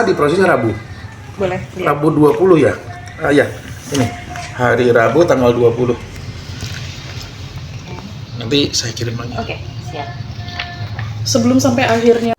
Di prosesnya Rabu. Boleh lihat. Rabu 20 ya? Ya, ini hari Rabu tanggal 20. Nanti saya kirim lagi. Oke, siap. Sebelum sampai akhirnya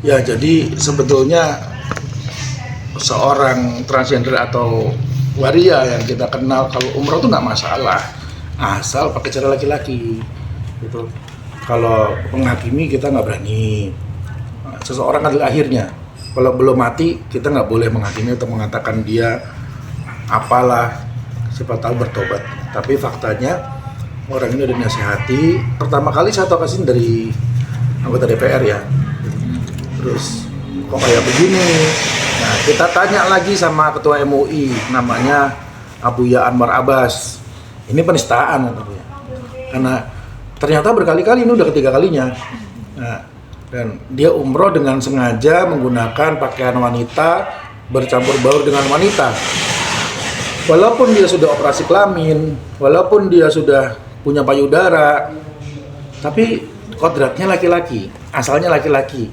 ya, jadi sebetulnya seorang transgender atau waria yang kita kenal kalau umroh itu nggak masalah, asal pakai cara laki-laki gitu. Kalau menghakimi kita nggak berani. Seseorang adalah akhirnya, kalau belum mati kita nggak boleh menghakimi atau mengatakan dia apalah, siapa tahu bertobat. Tapi faktanya orang ini udah dinasihati. Pertama kali saya tahu kasus dari anggota DPR ya, terus kok kayak begini. Nah, kita tanya lagi sama ketua MUI, namanya Abuya Anwar Abbas. Ini penistaan katanya. Karena ternyata berkali-kali, ini udah ketiga kalinya. Nah, dan dia umroh dengan sengaja menggunakan pakaian wanita, bercampur baur dengan wanita. Walaupun dia sudah operasi kelamin, walaupun dia sudah punya payudara, tapi kodratnya laki-laki, asalnya laki-laki.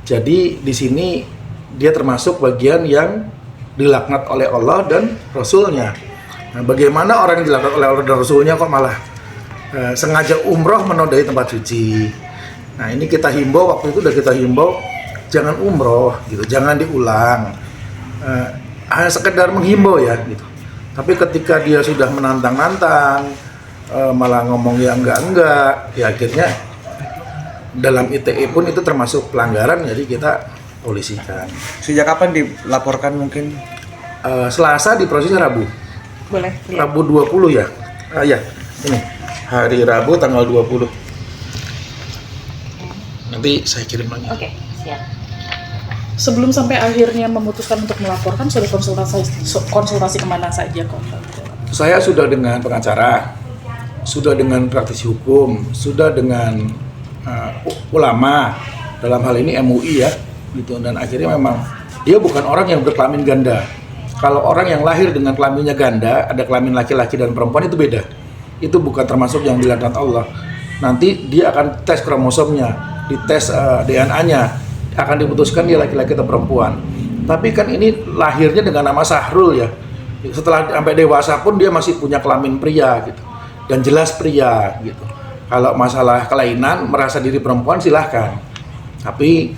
Jadi di sini dia termasuk bagian yang dilaknat oleh Allah dan Rasulnya. Nah, bagaimana orang yang dilaknat oleh Allah dan Rasulnya kok malah sengaja umroh menodai tempat suci. Nah, ini kita himbau, waktu itu udah kita himbau jangan umroh gitu, jangan diulang. Hanya sekedar menghimbau ya gitu. Tapi ketika dia sudah menantang-nantang, malah ngomong yang enggak, ya akhirnya dalam ITE pun itu termasuk pelanggaran, jadi kita polisikan. Sejak kapan dilaporkan mungkin? Selasa, di prosesnya Rabu. boleh lihat. Rabu 20 ya? Ya, ini hari Rabu tanggal 20. Nanti saya kirim lagi. Oke, siap. Sebelum sampai akhirnya memutuskan untuk melaporkan, sudah konsultasi kemana saja kok? Saya sudah dengan pengacara, sudah dengan praktisi hukum, sudah dengan ulama, dalam hal ini MUI ya, gitu. Dan akhirnya memang dia bukan orang yang berkelamin ganda. Kalau orang yang lahir dengan kelaminnya ganda, ada kelamin laki-laki dan perempuan, itu beda. Itu bukan termasuk yang dilaknat Allah. Nanti dia akan tes kromosomnya, dites DNA-nya, akan diputuskan dia laki-laki atau perempuan. Tapi kan ini lahirnya dengan nama Sahrul ya. Setelah sampai dewasa pun dia masih punya kelamin pria gitu. Dan jelas pria gitu. Kalau masalah kelainan, merasa diri perempuan silahkan. Tapi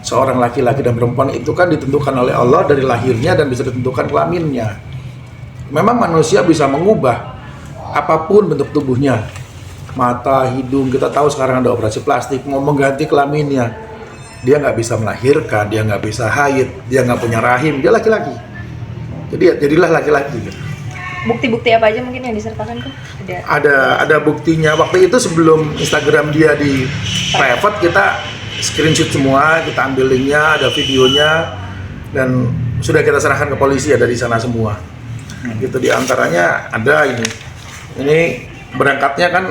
seorang laki-laki dan perempuan itu kan ditentukan oleh Allah dari lahirnya dan bisa ditentukan kelaminnya. Memang manusia bisa mengubah apapun bentuk tubuhnya. Mata, hidung, kita tahu sekarang ada operasi plastik, mau mengganti kelaminnya. Dia nggak bisa melahirkan, dia nggak bisa haid, dia nggak punya rahim, dia laki-laki. Jadi jadilah laki-laki. Bukti-bukti apa aja mungkin yang disertakan kok? Ada buktinya. Waktu itu sebelum Instagram dia di private, kita screenshot semua, kita ambil linknya, ada videonya, dan sudah kita serahkan ke polisi ya dari sana semua. Gitu, diantaranya ada ini berangkatnya kan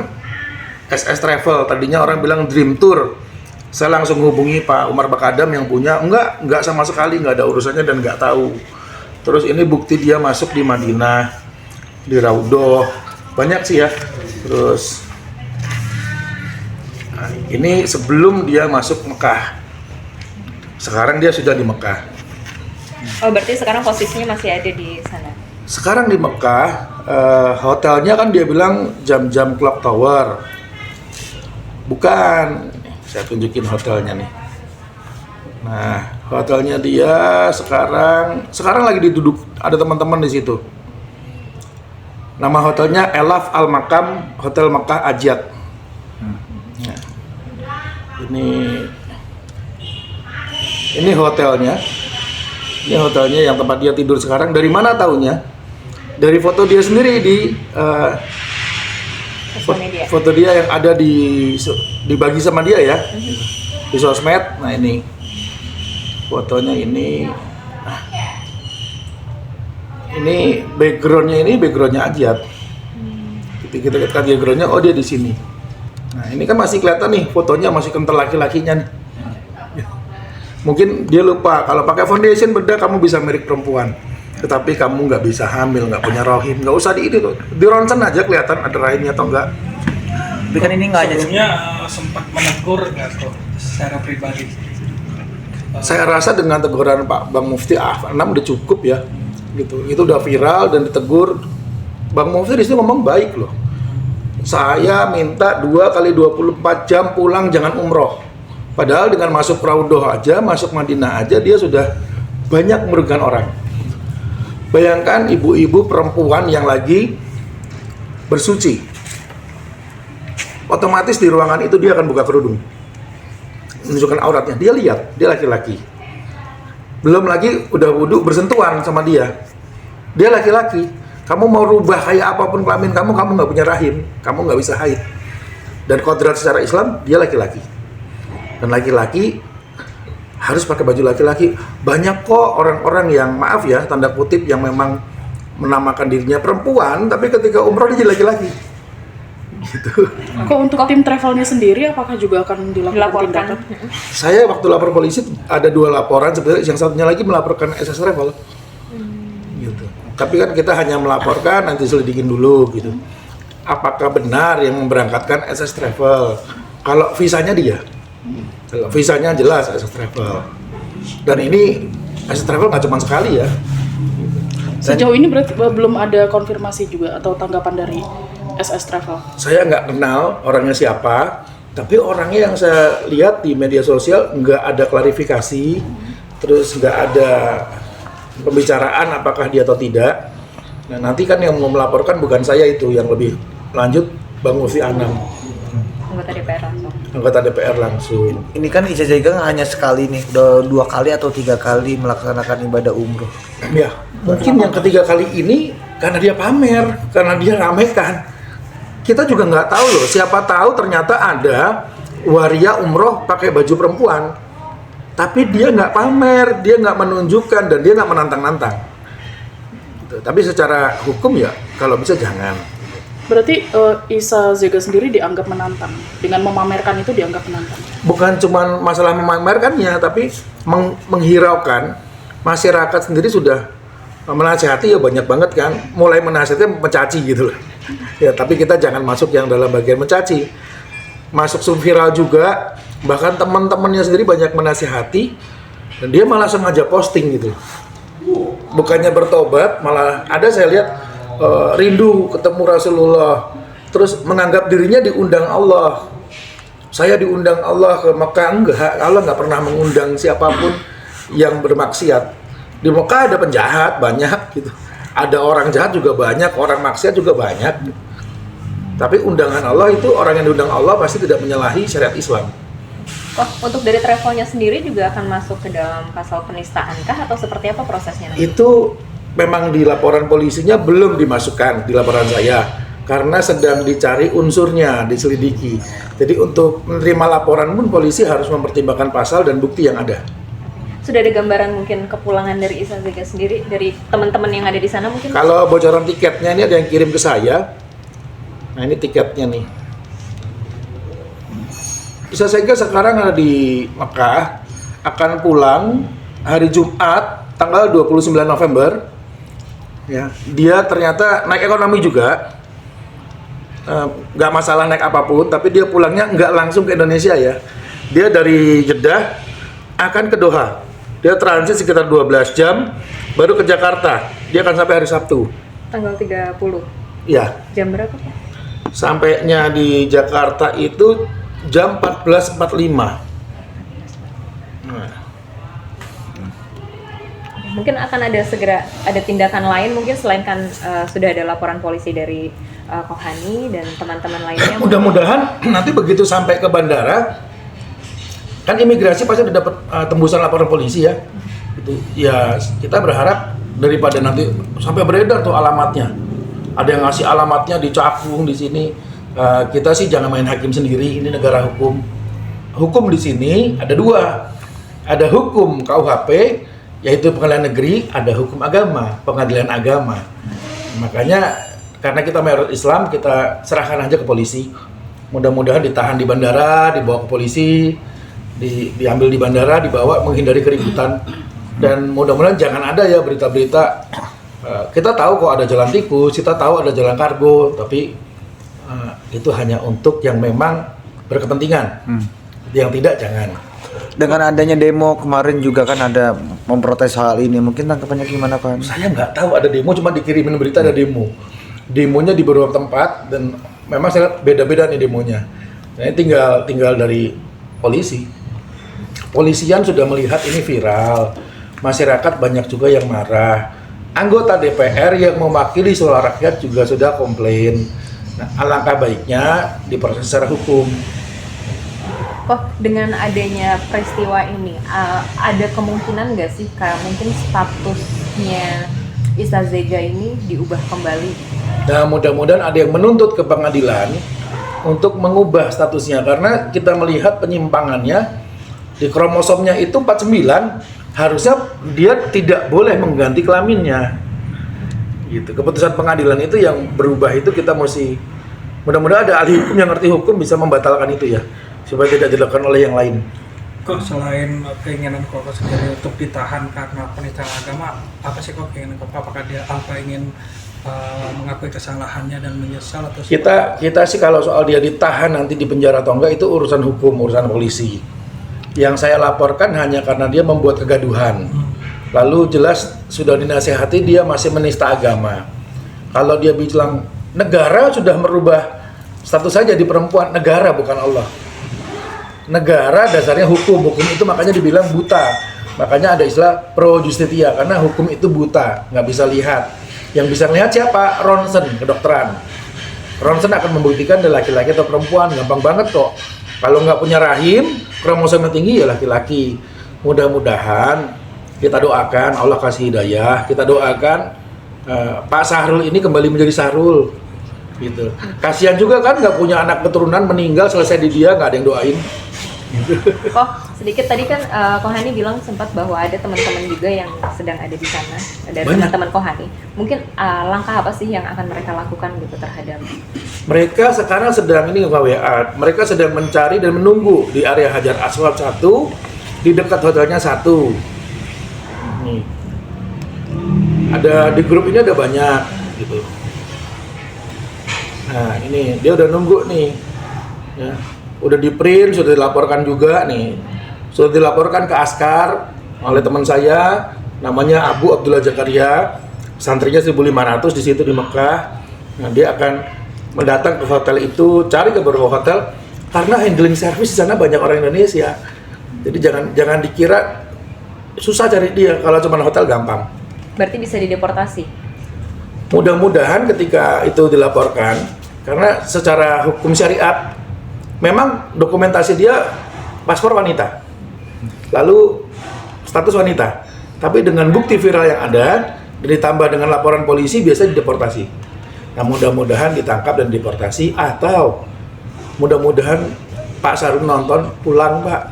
SS Travel, tadinya orang bilang Dream Tour. Saya langsung hubungi Pak Umar Bakadam yang punya, enggak sama sekali, enggak ada urusannya dan enggak tahu. Terus ini bukti dia masuk di Madinah, di Raudhoh, banyak sih ya. Terus ini sebelum dia masuk Mekah. Sekarang dia sudah di Mekah. Oh, berarti sekarang posisinya masih ada di sana? Sekarang di Mekah, hotelnya kan dia bilang jam-jam clock tower. Bukan, saya tunjukin hotelnya nih. Nah, hotelnya dia sekarang lagi diduduk, ada teman-teman di situ. Nama hotelnya Elaf Al Makam Hotel Mekah Ajat. Nah, ini hotelnya. Ini hotelnya yang tempat dia tidur sekarang. Dari mana taunya? Dari foto dia sendiri di foto dia yang ada dibagi sama dia ya di sosmed. Nah, ini fotonya ini. Nah, ini backgroundnya Ajat. Kita lihat backgroundnya, oh dia di sini. Nah ini kan masih kelihatan nih fotonya, masih kental laki-lakinya nih. Mungkin dia lupa kalau pakai foundation bedah kamu bisa mirip perempuan, tetapi kamu nggak bisa hamil, nggak punya rahim, nggak usah di tuh, di ronsen aja kelihatan ada rahimnya atau enggak. Tapi kan ini nggak hanya Sebelumnya sempat menegur nggak tuh secara pribadi? Saya rasa dengan teguran Pak Bang Mufti 6 udah cukup ya, gitu. Itu udah viral dan ditegur. Bang Mufti di sini ngomong baik loh. Saya minta 2 kali 24 jam pulang, jangan umroh. Padahal dengan masuk Raudhoh aja, masuk Madinah aja dia sudah banyak merugikan orang. Bayangkan ibu-ibu perempuan yang lagi bersuci, otomatis di ruangan itu dia akan buka kerudung, menunjukkan auratnya. Dia lihat, dia laki-laki. Belum lagi udah wudhu bersentuhan sama dia. Dia laki-laki. Kamu mau rubah kayak apapun kelamin kamu nggak punya rahim, kamu nggak bisa haid. Dan kodrat secara Islam, dia laki-laki. Dan laki-laki harus pakai baju laki-laki. Banyak kok orang-orang yang, maaf ya, tanda kutip, yang memang menamakan dirinya perempuan, tapi ketika umroh dia jadi laki-laki. Gitu. Kok untuk tim travelnya sendiri, apakah juga akan dilakukan tindakan? Saya waktu lapor polisi ada 2 laporan, sebenarnya yang satunya lagi melaporkan SS Travel. Gitu. Tapi kan kita hanya melaporkan, nanti selidikin dulu gitu. Apakah benar yang memberangkatkan SS Travel? Kalau visanya dia, kalau visanya jelas SS Travel. Dan ini SS Travel nggak cuma sekali ya. Sejauh ini berarti belum ada konfirmasi juga atau tanggapan dari SS Travel? Saya nggak kenal orangnya siapa, tapi orangnya yang saya lihat di media sosial nggak ada klarifikasi, terus nggak ada pembicaraan apakah dia atau tidak. Nah nanti kan yang mau melaporkan bukan saya, itu yang lebih lanjut Bang Mufti Anam, anggota DPR langsung. anggota DPR langsung. ini kan ijazah kan hanya sekali nih, udah 2 kali atau 3 kali melaksanakan ibadah umroh. Ya mungkin yang ketiga kali ini karena dia pamer, karena dia ramekan. Kita juga nggak tahu loh, siapa tahu ternyata ada waria umroh pakai baju perempuan, tapi dia nggak pamer, dia nggak menunjukkan, dan dia nggak menantang-nantang. Gitu. Tapi secara hukum ya, kalau bisa jangan. Berarti Isa Zega sendiri dianggap menantang, dengan memamerkan itu dianggap menantang? Bukan cuma masalah memamerkannya, tapi menghiraukan. Masyarakat sendiri sudah menasihati ya banyak banget kan, mulai menasihati mencaci gitu loh. Ya tapi kita jangan masuk yang dalam bagian mencaci. Masuk subviral juga, bahkan teman-temannya sendiri banyak menasihati, dan dia malah sengaja posting gitu. Bukannya bertobat, malah ada saya lihat rindu ketemu Rasulullah, terus menganggap dirinya diundang Allah. Saya diundang Allah ke Mekah, enggak, Allah nggak pernah mengundang siapapun yang bermaksiat. Di Mekah ada penjahat banyak gitu, ada orang jahat juga banyak, orang maksiat juga banyak. Tapi undangan Allah itu, orang yang diundang Allah pasti tidak menyalahi syariat Islam. Oh, untuk dari travelnya sendiri juga akan masuk ke dalam pasal penistaan kah atau seperti apa prosesnya nanti? Itu memang di laporan polisinya belum dimasukkan di laporan saya, karena sedang dicari unsurnya, diselidiki. Jadi untuk menerima laporan pun polisi harus mempertimbangkan pasal dan bukti yang ada. Sudah ada gambaran mungkin kepulangan dari Isa Zega sendiri, dari teman-teman yang ada di sana mungkin? Kalau bocoran tiketnya ini ada yang kirim ke saya. Nah ini tiketnya nih. Isa Zega sekarang ada di Mekah, akan pulang hari Jumat tanggal 29 November. Ya, dia ternyata naik ekonomi juga. Nggak masalah naik apapun, tapi dia pulangnya nggak langsung ke Indonesia ya. Dia dari Jeddah akan ke Doha. Dia transit sekitar 12 jam, baru ke Jakarta. Dia akan sampai hari Sabtu. Tanggal 30. Ya, Jam berapa Pak? sampainya di Jakarta itu jam 14.45. Mungkin akan ada tindakan lain mungkin selain kan sudah ada laporan polisi dari Kohani dan teman-teman lainnya. Mudah-mudahan nanti begitu sampai ke bandara, kan imigrasi pasti udah dapat tembusan laporan polisi ya. Itu ya kita berharap daripada nanti sampai beredar tuh alamatnya. Ada yang ngasih alamatnya di Cakung di sini. Kita sih jangan main hakim sendiri, ini negara hukum. Hukum di sini ada 2. Ada hukum KUHP yaitu pengadilan negeri, ada hukum agama, pengadilan agama. Makanya karena kita mayoritas Islam, kita serahkan aja ke polisi. Mudah-mudahan ditahan di bandara, dibawa ke polisi, diambil di bandara, dibawa, menghindari keributan. Dan mudah-mudahan jangan ada ya berita-berita, kita tahu kok ada jalan tikus, kita tahu ada jalan kargo, tapi itu hanya untuk yang memang berkepentingan. Yang tidak, jangan. Dengan adanya demo kemarin juga kan ada memprotes hal ini, mungkin tanggapannya gimana Pak? Saya nggak tahu ada demo, cuma dikirimin berita ada demo. Demonya di beberapa tempat dan memang saya lihat beda-beda nih demonya. Nah, ini tinggal dari polisi. Polisian sudah melihat ini viral. Masyarakat banyak juga yang marah. Anggota DPR yang mewakili suara rakyat juga sudah komplain. Nah, alangkah baiknya diproses secara hukum. Kok dengan adanya peristiwa ini ada kemungkinan nggak sih mungkin statusnya Isa Zega ini diubah kembali? Nah, mudah-mudahan ada yang menuntut ke pengadilan untuk mengubah statusnya, karena kita melihat penyimpangannya di kromosomnya itu 49, harusnya dia tidak boleh mengganti kelaminnya. Gitu. Keputusan pengadilan itu yang berubah itu kita mesti, mudah-mudahan ada ahli hukum yang ngerti hukum bisa membatalkan itu ya, supaya tidak dilakukan oleh yang lain. Kok selain keinginan Koko sendiri untuk ditahan karena penistaan agama, apa sih kok keinginan Koko? Apakah dia ingin mengakui kesalahannya dan menyesal atau kita sih kalau soal dia ditahan nanti di penjara atau enggak itu urusan hukum, urusan polisi. Yang saya laporkan hanya karena dia membuat kegaduhan. Lalu jelas sudah dinasihati dia masih menista agama. Kalau dia bilang negara sudah merubah status saja di perempuan, negara bukan Allah. Negara dasarnya hukum itu makanya dibilang buta. Makanya ada istilah pro justitia, karena hukum itu buta, nggak bisa lihat. Yang bisa melihat siapa? Ronsen, kedokteran. Ronsen akan membuktikan dia laki-laki atau perempuan, gampang banget kok. Kalau nggak punya rahim, kromosomnya tinggi ya laki-laki. Mudah-mudahan kita doakan Allah kasih hidayah, kita doakan Pak Sahrul ini kembali menjadi Sahrul. Gitu. Kasihan juga kan nggak punya anak keturunan, meninggal selesai di dia, nggak ada yang doain. Oh, sedikit tadi kan Kohani bilang sempat bahwa ada teman-teman juga yang sedang ada di sana, ada teman-teman Kohani. Mungkin langkah apa sih yang akan mereka lakukan gitu terhadap? Mereka sekarang sedang ini WA, mereka sedang mencari dan menunggu di area Hajar Aswad 1, di dekat hotelnya 1. Nih. Ada di grup ini ada banyak gitu. Nah, ini dia udah nunggu nih. Ya. Udah di print, sudah dilaporkan juga nih. Sudah dilaporkan ke Askar oleh teman saya, namanya Abu Abdullah Zakaria, santrinya 1.500 di situ di Mekah. Nah, dia akan mendatang ke hotel itu, cari ke beberapa hotel, karena handling service di sana banyak orang Indonesia. Jadi jangan dikira susah cari dia, kalau cuma hotel gampang. Berarti bisa dideportasi? Mudah-mudahan ketika itu dilaporkan, karena secara hukum syariat memang dokumentasi dia paspor wanita, lalu status wanita, tapi dengan bukti viral yang ada dan ditambah dengan laporan polisi biasa dideportasi. Nah, mudah-mudahan ditangkap dan deportasi, atau mudah-mudahan Pak Sahrul nonton, pulang Pak,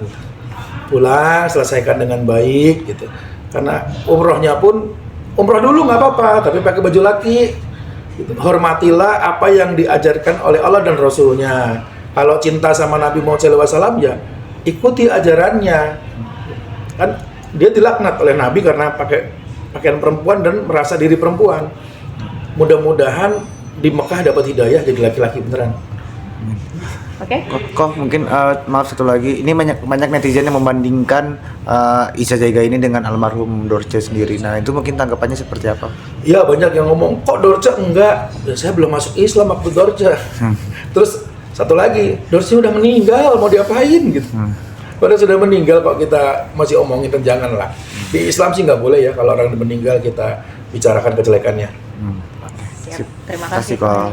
pulang selesaikan dengan baik gitu. Karena umrohnya pun umroh dulu nggak apa-apa, tapi pakai baju laki gitu. Hormatilah apa yang diajarkan oleh Allah dan Rasulnya. Kalau cinta sama Nabi Muhammad SAW ya ikuti ajarannya. Kan dia dilaknat oleh Nabi karena pakai pakaian perempuan dan merasa diri perempuan. Mudah-mudahan di Mekah dapat hidayah jadi laki-laki beneran. Oke. Kok mungkin maaf satu lagi, ini banyak netizen yang membandingkan Isa Zega ini dengan almarhum Dorce sendiri. Nah, itu mungkin tanggapannya seperti apa? Iya, banyak yang ngomong kok Dorce enggak. Ya, saya belum masuk Islam waktu Dorce. Terus satu lagi, Dorce udah meninggal, mau diapain gitu. Padahal sudah meninggal kok kita masih omongin, kan janganlah. Di Islam sih nggak boleh ya kalau orang meninggal kita bicarakan kejelekannya. Siap. Terima kasih. Kok.